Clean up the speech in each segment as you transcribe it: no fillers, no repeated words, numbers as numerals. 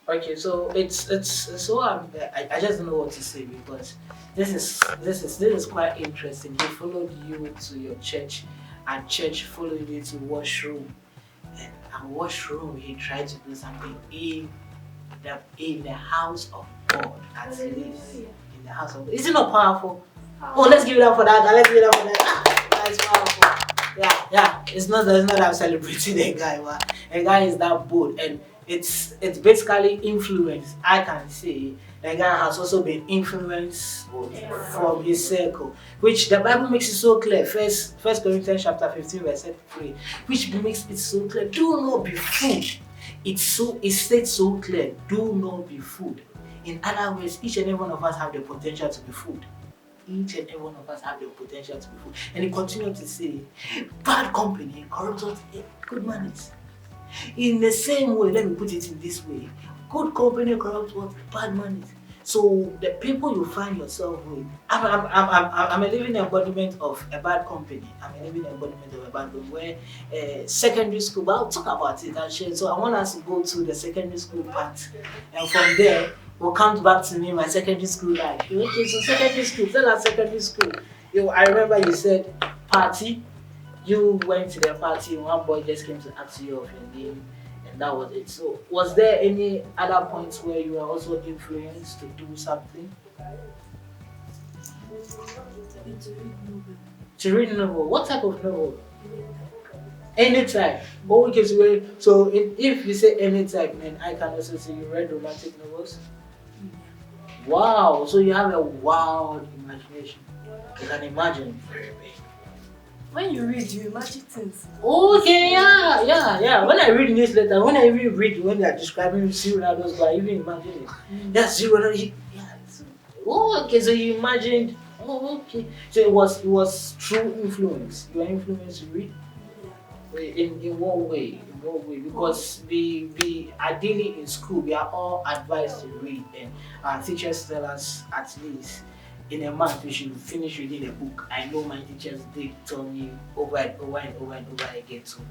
Okay, so it's so I just don't know what to say because this is quite interesting. He followed you to your church, and church followed you to washroom, and at washroom he tried to do something in the house of God at least in the house of God. Is it not powerful? Oh, let's give it up for that. Let's give it up for that. That's powerful. Yeah. It's not I'm celebrating the guy. A guy is that bold, and it's basically influence. I can say the guy has also been influenced from his circle, which the Bible makes it so clear. First Corinthians chapter 15, verse 3, which makes it so clear. Do not be fooled. It states so clear. Do not be fooled. In other words, each and every one of us have the potential to be fooled. Each and every one of us have the potential to be fooled. And he continued to say, bad company corrupts good manners. In the same way, let me put it in this way, good company corrupts what? Bad manners. So the people you find yourself with, I'm a living embodiment of a bad company. I'm a living embodiment of a bad company where secondary school, but I'll talk about it and share. So I want us to go to the secondary school part. And from there, we'll come back to me, my secondary school life. Okay, so secondary school, tell us secondary school. I remember you said party. You went to the party, one boy just came to ask you of your name, and that was it. So, was there any other points where you were also influenced to do something? To read novel. What type of novel? Anytime. But we can say, so if you say any type, then I can also say you read romantic novels. Wow, so you have a wild imagination. You can imagine very big. When you read, you imagine things. Okay, yeah. When I read newsletter, when I even read when they are describing serial Ronaldo's goal, I even imagine it. That's zero. Oh, okay. So you imagined. Oh, okay. So it was true influence. You are influenced to read. In what way? In what way? Because we ideally in school we are all advised to read, and our teachers tell us at least in a month we should finish reading a book. I know my teachers did tell me over and over and over and over again to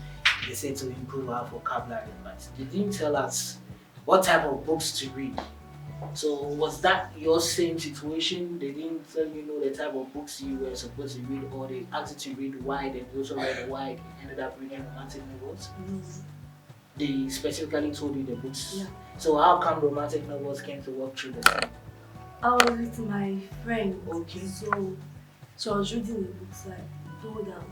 they said to improve our vocabulary, but they didn't tell us what type of books to read. So was that your same situation? They didn't tell the type of books you were supposed to read, or they asked you to read wide and you also read wide and ended up reading romantic novels? They specifically told you the books. Yeah. So how come romantic novels came to walk through the scene? I was with my friend. Okay. So she was reading the book, so I told her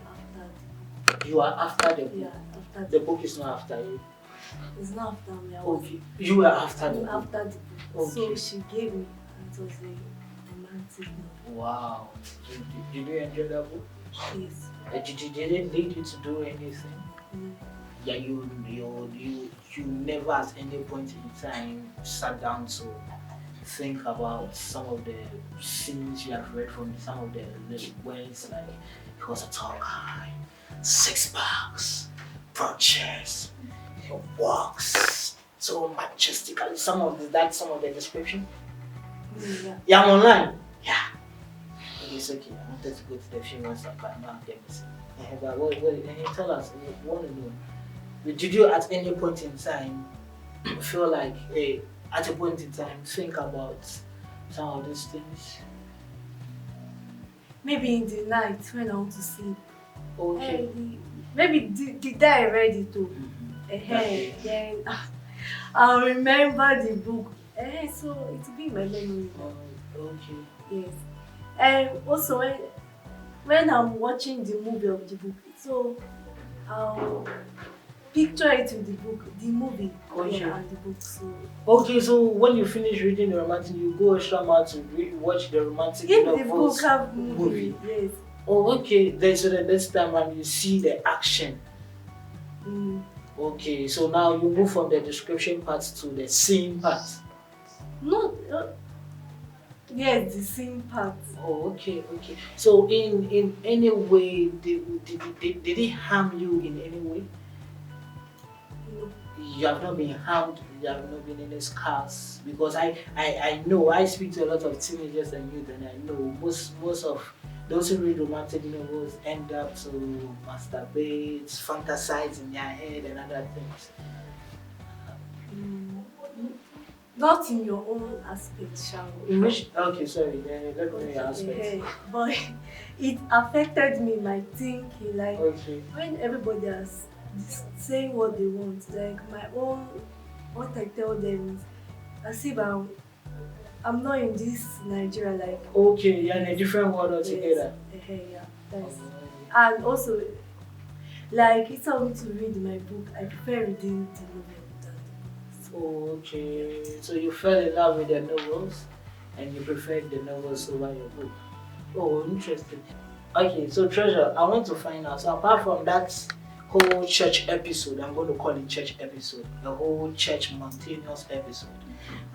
after You are after the book. yeah, after The book is not after you. it's not after me. I was Okay. You were after the book. after the book. So Okay. she gave me and it was a romantic novel. Wow. Did you enjoy that book? Yes. Did it lead you to do anything? Mm. Yeah, you never at any point in time sat down to think about some of the scenes you have read from some of the little words like he was a tall guy, six packs, broad chest, he walks so majestically. Some of the description. Yeah. Yeah, I'm online. Yeah. It's okay. I wanted to go to the funeral stuff, but I'm not getting this. But can you tell us, we want to know, did you at any point in time feel like, hey, at a point in time, think about some of these things? Maybe in the night when I want to sleep. Okay. Maybe the day I read it too. Okay. Then I'll remember the book. So it will be in my memory. Okay. Yes. And also when I'm watching the movie of the book, so I'll picture it with the book, the movie, Okay. and the book. So Okay, so when you finish reading the romantic, you go extra mile to watch the romantic if the novels book have movie, yes. Oh, okay. Then so the next time around you see the action. Mm. Okay, so now you move from the description part to the scene part. No, yes, the same part. Oh, okay. So in any way, did it harm you in any way? No. You have not been harmed. You have not been any scars because I know I speak to a lot of teenagers and youth, and I know most of those who read romantic novels end up to masturbate, fantasize in their head and other things. Mm. Not in your own aspect, shall we? In which, okay, sorry, let me know your aspect. Okay, but it affected me, my thinking. Like Okay. when everybody is saying what they want, like my own, what I tell them is as if I'm not in this Nigeria. Like Okay, you're in a different world yes, altogether. yeah, that's. And also, like it's told me to read my book. I prefer reading the novel than the books. Okay, so you fell in love with the novels and you preferred the novels over your book. Oh, interesting. Okay, so Treasure, I want to find out. So apart from that whole church episode, I'm going to call it church episode, the whole church mountainous episode,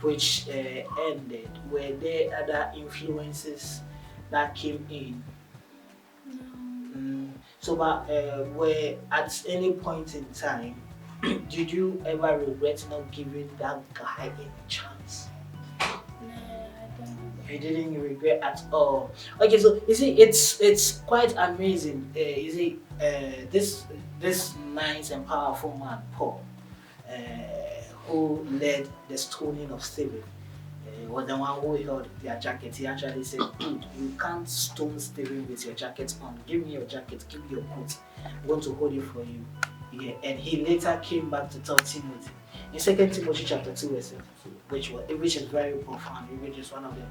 which ended, were there other influences that came in? So, but were at any point in time, did you ever regret not giving that guy any chance? No, I don't. You didn't regret at all. Okay, so you see, it's quite amazing. You see, this nice and powerful man, Paul, who led the stoning of Stephen, was the one who held their jacket. He actually said, "Dude, you can't stone Stephen with your jacket on. Give me your jacket. Give me your coat. I'm going to hold it for you." Yeah, and he later came back to tell Timothy in 2 Timothy chapter 2 verse 17, which is very profound, which is one of the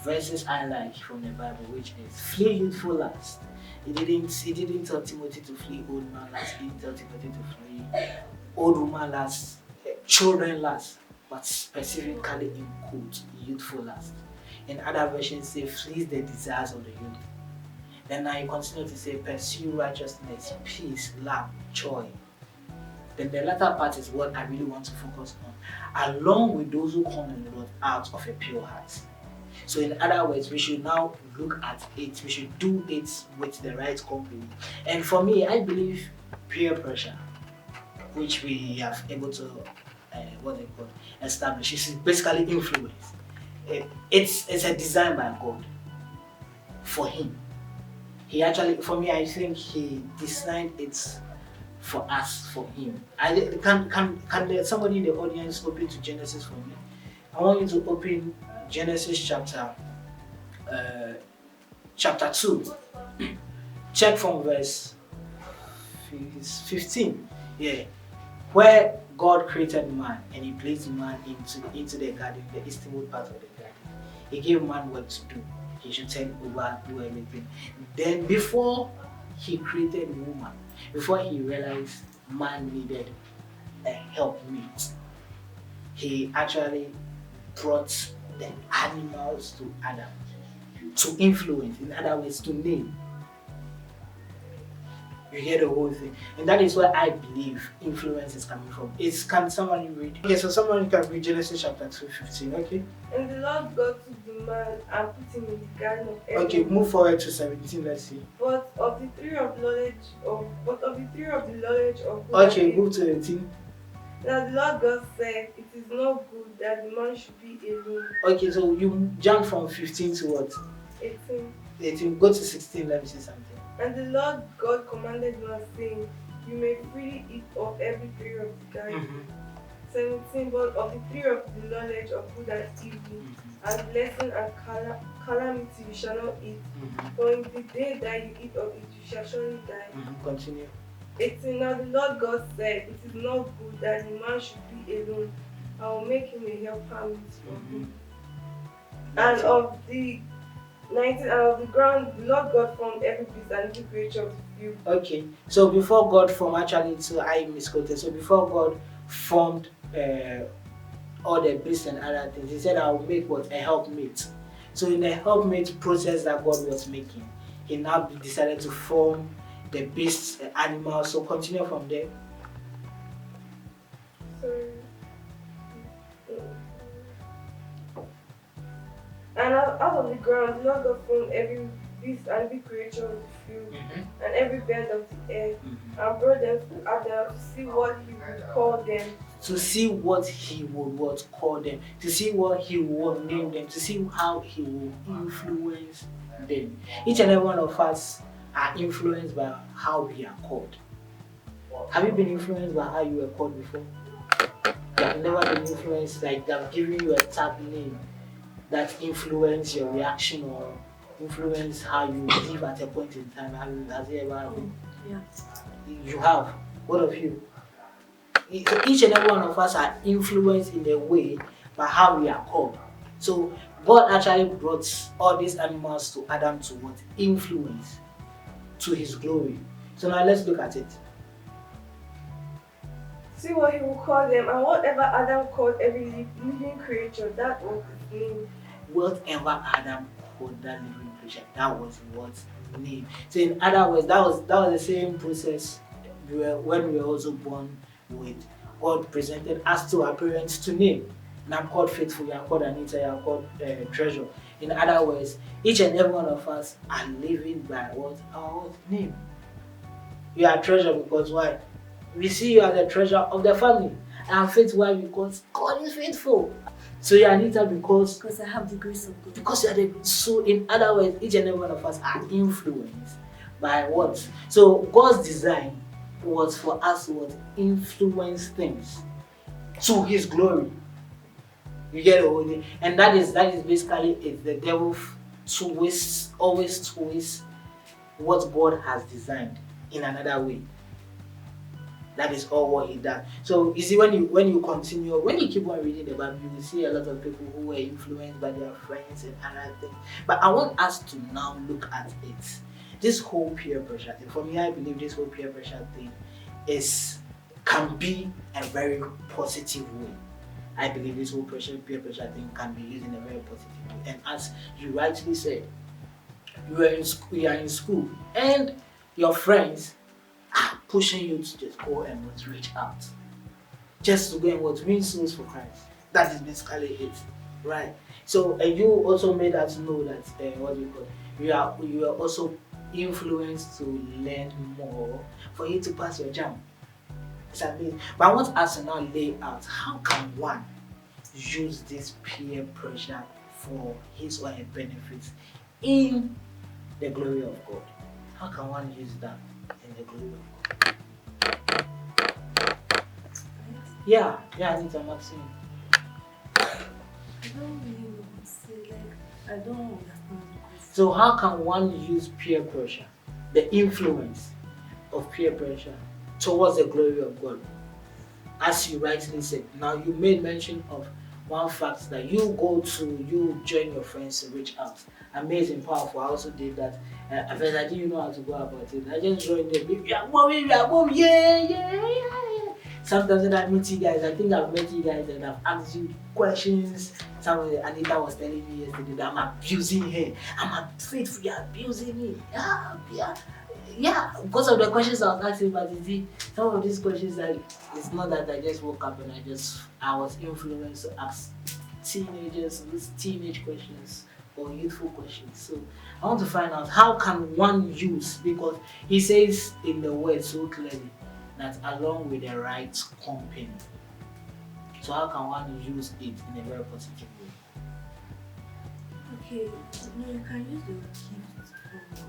verses I like from the Bible, which is flee youthful lust. He didn't tell Timothy to flee old man lust. He didn't tell Timothy to flee old woman lust, children lust, but specifically in quote youthful lust. In other versions say flees the desires of the youth. Then now you continue to say pursue righteousness, peace, love, joy. Then the latter part is what I really want to focus on, along with those who come in the Lord out of a pure heart. So in other words, we should now look at it, we should do it with the right company. And for me, I believe peer pressure, which we have able to, establish, is basically influence. It's a design by God for him. He actually, for me, I think he designed it for us, for him. Can there somebody in the audience open to Genesis for me? I want you to open Genesis chapter 2. Check from verse 15. Yeah. Where God created man and he placed man into the garden, the easternmost part of the garden. He gave man work to do. He should turn over, do everything. Then before he created woman, before he realized man needed a helpmate, he actually brought the animals to Adam to influence, in other words, to name. You hear the whole thing, and that is where I believe influence is coming from. Can someone read? Okay, so someone can read Genesis chapter 2:15. Okay. And the Lord God took the man and put him in the garden of Eden. Okay, move forward to 17. Let's see. But of the tree of knowledge of good Okay, and evil, move to 18. now the Lord God said, it is not good that the man should be alone. Okay, so you jump from 15 to what? 18. 18. Go to 16. Let me see something. And the Lord God commanded man, saying, you may freely eat of every tree of the garden. 17. But of the tree of the knowledge of good and evil, and blessing and calamity you shall not eat. For in the day that you eat of it, you shall surely die. Continue. 18. Now the Lord God said, it is not good that the man should be alone. I will make him a helper meet for him. And of the 19, and of the ground, the Lord God formed every beast and every creature of the field. Okay, so before God formed, actually, so I misquoted. So before God formed all the beasts and other things, he said, I will make what? A helpmate. So in the helpmate process that God was making, he now decided to form the beasts, the animals. So continue from there. And out of the ground, the Lord God formed every beast and every creature of the field, and every bird of the air, and brought them to Adam to see what he would call them. To see what he would call them, to see what he would name them, to see how he will influence them. Each and every one of us are influenced by how we are called. Have you been influenced by how you were called before? You have never been influenced, like they've given you a tag name that influence your reaction or influence how you live at a point in time. Has it ever happened? Yeah. You have. What of you? Each and every one of us are influenced in a way by how we are called. So God actually brought all these animals to Adam to what? Influence to his glory. So now let's look at it. See what he will call them, and whatever Adam called every living creature, that was his name. Whatever Adam called that living creature, that was what name. So in other words, that was the same process when we were also born with. God presented us to our parents to name. And I'm called Faithful, you are called Anita, you are called Treasure. In other words, each and every one of us are living by what? Our name. You are treasure because why? We see you as the treasure of the family. And Faithful, why? Because God is faithful. So you are Anita because I have the grace of God. Because you are the, so in other words, each and every one of us are influenced by what? So God's design was for us to what? Influence things to his glory. You get the whole thing? And that is basically it. The devil always twists what God has designed in another way. That is all what he does. So you see, when you keep on reading the Bible, you will see a lot of people who were influenced by their friends and other things. But I want us to now look at it. This whole peer pressure thing. For me, I believe this whole peer pressure thing can be a very positive way. I believe this whole peer pressure thing can be used in a very positive way. And as you rightly said, you are in school and your friends are pushing you to just go and reach out. Just to go and win souls for Christ. That is basically it. Right? So and you also made us know that you are also influenced to learn more for you to pass your jam. It's amazing. But I want us to now lay out how can one use this peer pressure for his or her benefits in the glory of God. How can one use that in the glory of God? Yeah, Anita Maxine. I don't really know what to say. I don't understand. So how can one use peer pressure, the influence of peer pressure towards the glory of God? As you rightly said, now you made mention of one fact that you join your friends to reach out. Amazing, powerful. I also did that. At first I didn't know how to go about it. I just joined them. We are mom, yeah. Sometimes when I meet you guys, I think I've met you guys and I've asked you questions. Anita was telling me yesterday that I'm abusing her. I'm Faithful, you're abusing me. Yeah, because of the questions I was asking, but you see, some of these questions, it's not that I just woke up and I was influenced to ask teenagers these teenage questions or youthful questions. So I want to find out how can one use, because he says in the word so clearly that along with the right company. So how can one use it in a very positive way? Okay, you can use your gift from God,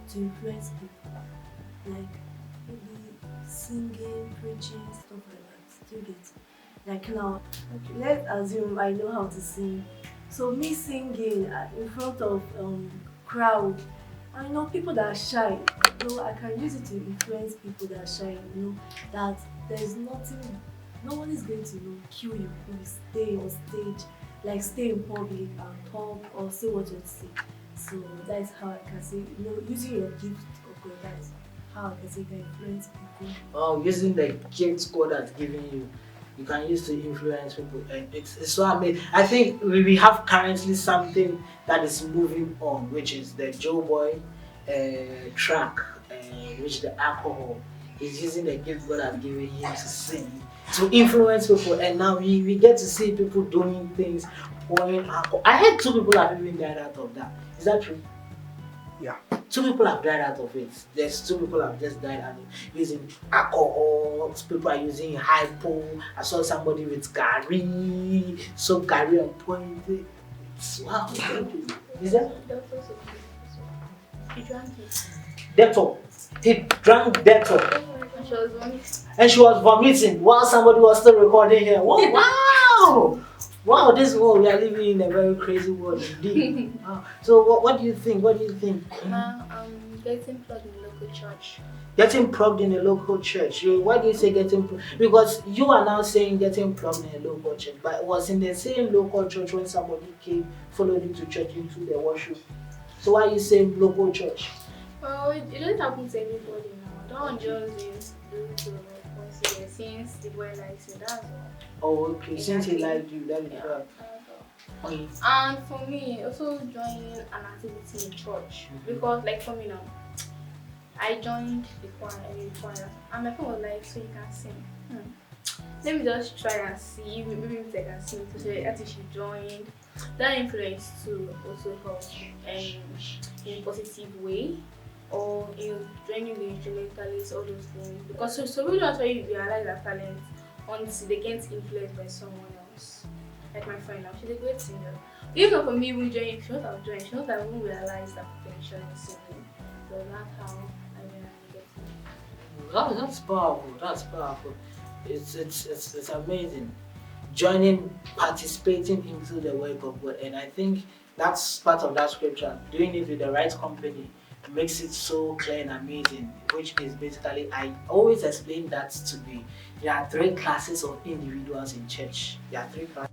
to influence people, like maybe singing, preaching, stuff like that. Still get now. Okay. Let's assume I know how to sing. So me singing in front of crowd, I know people that are shy. So I can use it to influence people that are shy. That there's nothing, no one is going to kill you if you stay on stage, stay in public and talk or say what you say. So that is how I can say, using your gift of God, that is how I can say you can influence people. Oh, using the gifts God has given you can use to influence people. And it's so amazing. I think we have currently something that is moving on, which is the Joe Boy track, which the alcohol is using the gift God has given him to sing, to influence people. And now we get to see people doing things, pouring alcohol. I heard 2 people have even died out of that. Is that true? Yeah. 2 people have died out of it. There's 2 people have just died out of using alcohol. People are using hypo. I saw somebody with Gary. So Gary on point. Wow. Is that? He drank it. Dettol. He drank Dettol. She was one. And she was vomiting while somebody was still recording here. Whoa, wow! Wow, this world, we are living in a very crazy world indeed. Wow. So what do you think? What do you think? Now I'm getting plugged in local church. Getting plugged in a local church. Why do you say getting plugged? Because you are now saying getting plugged in a local church, but it was in the same local church when somebody came, followed you to church into the worship. So why you say local church? Well, it doesn't happen to everybody now. Don't just do to consider since the boy likes me, that's all. Oh, okay. Since he Exactly. liked you, that is Yeah, right. that's all. Okay. And for me, also joining an activity in church because, like for me now, I joined the choir, and my friend was like, "So you can sing? Let me just try and see. Maybe if I can sing." So she joined. That influence too also helped in a positive way, or joining the instrumentalists, all those things. Because so we don't actually realize our talent until they get influenced by someone else. Like my friend now, she's a great singer. If not for me even joining, she would not have joined. She would not have even realized that potential in singing. So that's how I went and get it. That's powerful. That's powerful. It's amazing. Joining, participating into the work of God, and I think that's part of that scripture. Doing it with the right company makes it so clear and amazing. Which is basically, I always explain that to be there are three classes of individuals in church. There are three classes.